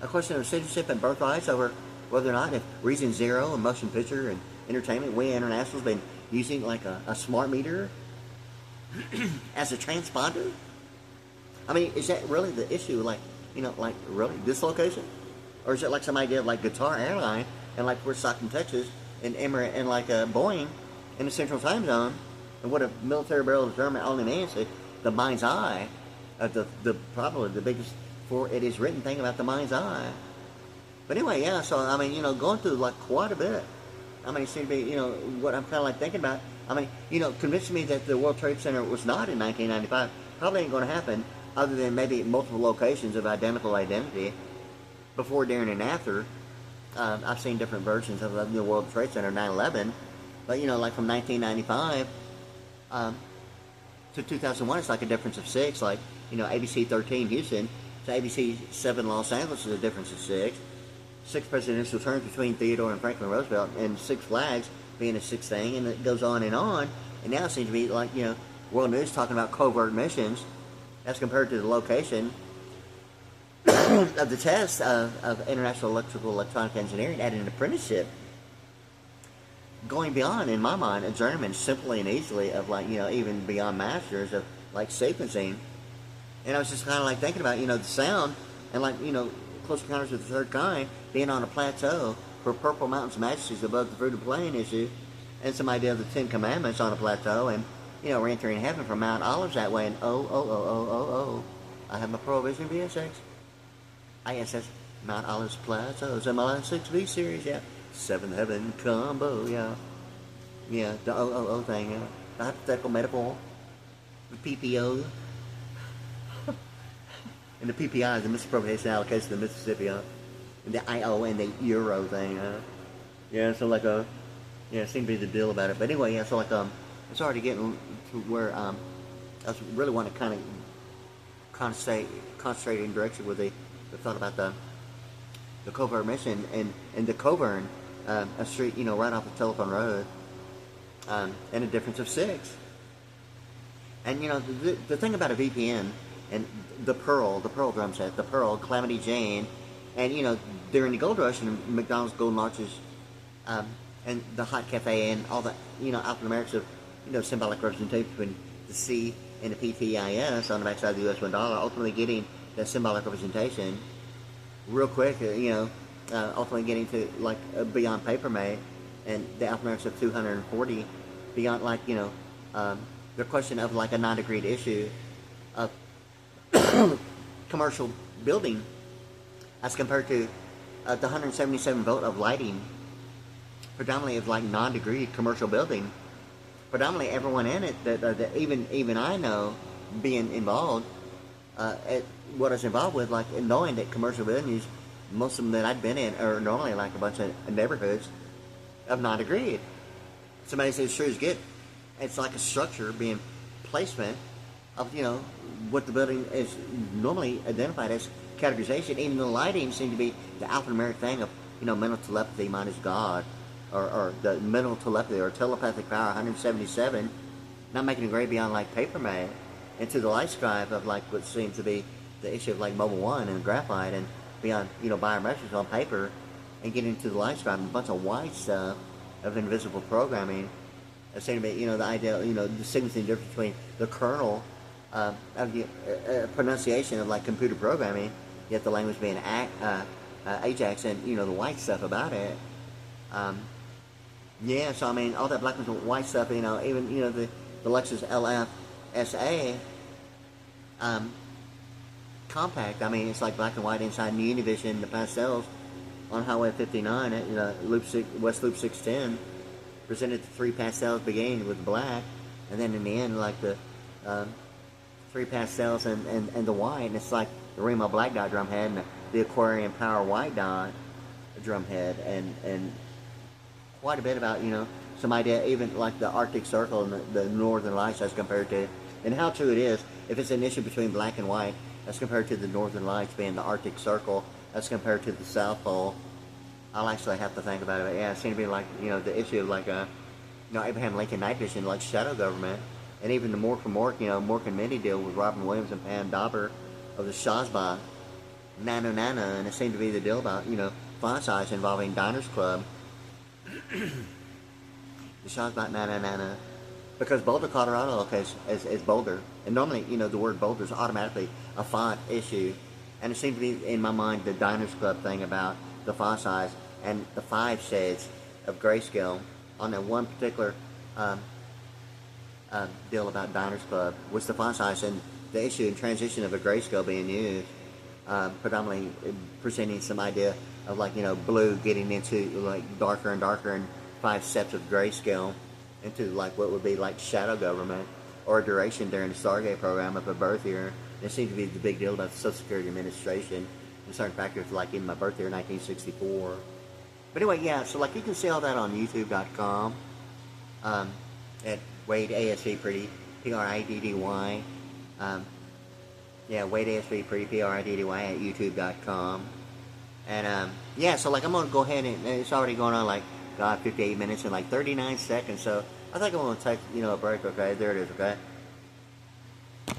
A question of citizenship and birthrights over whether or not, if Region 0 and motion picture and entertainment, we internationals been using like a smart meter as a transponder. Is that really the issue? Like, like really dislocation? Or is it like some idea of like Guitar Airline and like we're stuck in Texas and Emirates and like Boeing in the Central Time Zone, and what a military barrel of German only means is the mind's eye of the probably the biggest for it is written thing about the mind's eye. But anyway, yeah, so going through like quite a bit. It seems to be, what I'm kind of like thinking about. Convincing me that the World Trade Center was not in 1995 probably ain't going to happen, other than maybe multiple locations of identical identity before, during, and after. I've seen different versions of the World Trade Center 9/11, but like from 1995 to 2001, it's like a difference of 6. Like, ABC 13 Houston to ABC 7 Los Angeles is a difference of 6. 6 presidential terms between Theodore and Franklin Roosevelt, and 6 flags being a 6th thing, and it goes on. And now it seems to be like, world news talking about covert missions as compared to the location of the test of international electrical electronic engineering at an apprenticeship, going beyond, in my mind, a journeyman simply and easily of like, even beyond masters of like sequencing. And I was just kind of like thinking about, the sound and like, Close Encounters of the Third Kind being on a plateau for Purple Mountain's majesties above the fruited plain issue, and some idea of the 10 Commandments on a plateau, and we're entering heaven from Mount Olives that way, and I have my Prohibition VSX. ISS Mount Olives Plateaus, MLI 6V series, yeah. 7th Heaven combo, yeah. Yeah, the thing, yeah. The hypothetical metaphor, the PPO, and the PPI is the misappropriation allocation of the Mississippi, and the IO and the Euro thing, yeah, so like it seemed to be the deal about it. But anyway, yeah, so like it's already getting to where I was really want to kind of concentrating direction with the thought about the Covert mission and the Covern, a street, right off the telephone road, and a difference of 6. And the thing about a VPN and the Pearl drum set, the Pearl, Calamity Jane, and during the gold rush and McDonald's Golden Arches, and the Hot Cafe and all that, alphanumerics of symbolic representation between the C and the PTIS on the backside of the US $1, ultimately getting that symbolic representation real quick, ultimately getting to like beyond papermate and the alphanumerics of 240, beyond like the question of like a non-agreed issue of commercial building as compared to the 177 vote of lighting, predominantly of like non-degreed commercial building. Predominantly everyone in it that even I know being involved, at what I was involved with, like knowing that commercial venues, most of them that I'd been in are normally like a bunch of neighborhoods of non-agreed. Somebody says sure as get, it's like a structure being placement of what the building is normally identified as categorization. Even the lighting seemed to be the alphanumeric thing of mental telepathy minus God. Or the mental telepathy or telepathic power 177, not making a grade beyond like papermate, into the light scribe of like what seems to be the issue of like Mobile 1 and graphite, and beyond biometrics on paper, and getting into the light scribe and a bunch of white stuff of invisible programming. It seemed to be the idea distinguishing the difference between the kernel of the pronunciation of like computer programming, yet the language being Ajax, and the white stuff about it. Yeah, so I mean, all that black and white stuff, even, the Lexus LFSA, compact, I mean, it's like black and white inside the Univision, the pastels on Highway 59 at, West Loop 610, presented the 3 pastels beginning with black, and then in the end, like the, 3 pastels and the white, and it's like the Remo black dot drum head and the Aquarium Power white dot drum head, and quite a bit about, some idea, even like the Arctic Circle and the Northern Lights as compared to, and how true it is, if it's an issue between black and white, as compared to the Northern Lights being the Arctic Circle, as compared to the South Pole. I'll actually have to think about it, but yeah, it seemed to be like, the issue of like, Abraham Lincoln night vision, like shadow government, and even the Mork from Mork, Mork and Mindy deal with Robin Williams and Pam Dauber of the Shazbot, Nano, and it seemed to be the deal about, font size involving Diners Club, the Shazbot Nana, because Boulder, Colorado is Boulder, and normally the word Boulder is automatically a font issue, and it seemed to be in my mind the Diners Club thing about the font size and the 5 shades of grayscale on that one particular deal about Diners Club was the font size and the issue and transition of a grayscale being used, predominantly presenting some idea of like blue getting into like darker and darker and 5 steps of grayscale into like what would be like shadow government or a duration during the Stargate program of a birth year. It seemed to be the big deal about the Social Security Administration and certain factors like in my birth year 1964. But anyway, yeah, so like you can see all that on youtube.com at Wade ASV Pretty PRIDDY. Yeah, Wade ASV Pretty PRIDDY at youtube.com. And yeah, so like I'm gonna go ahead and it's already going on like 58 minutes and like 39 seconds. So I think I'm gonna take a break. Okay, there it is. Okay.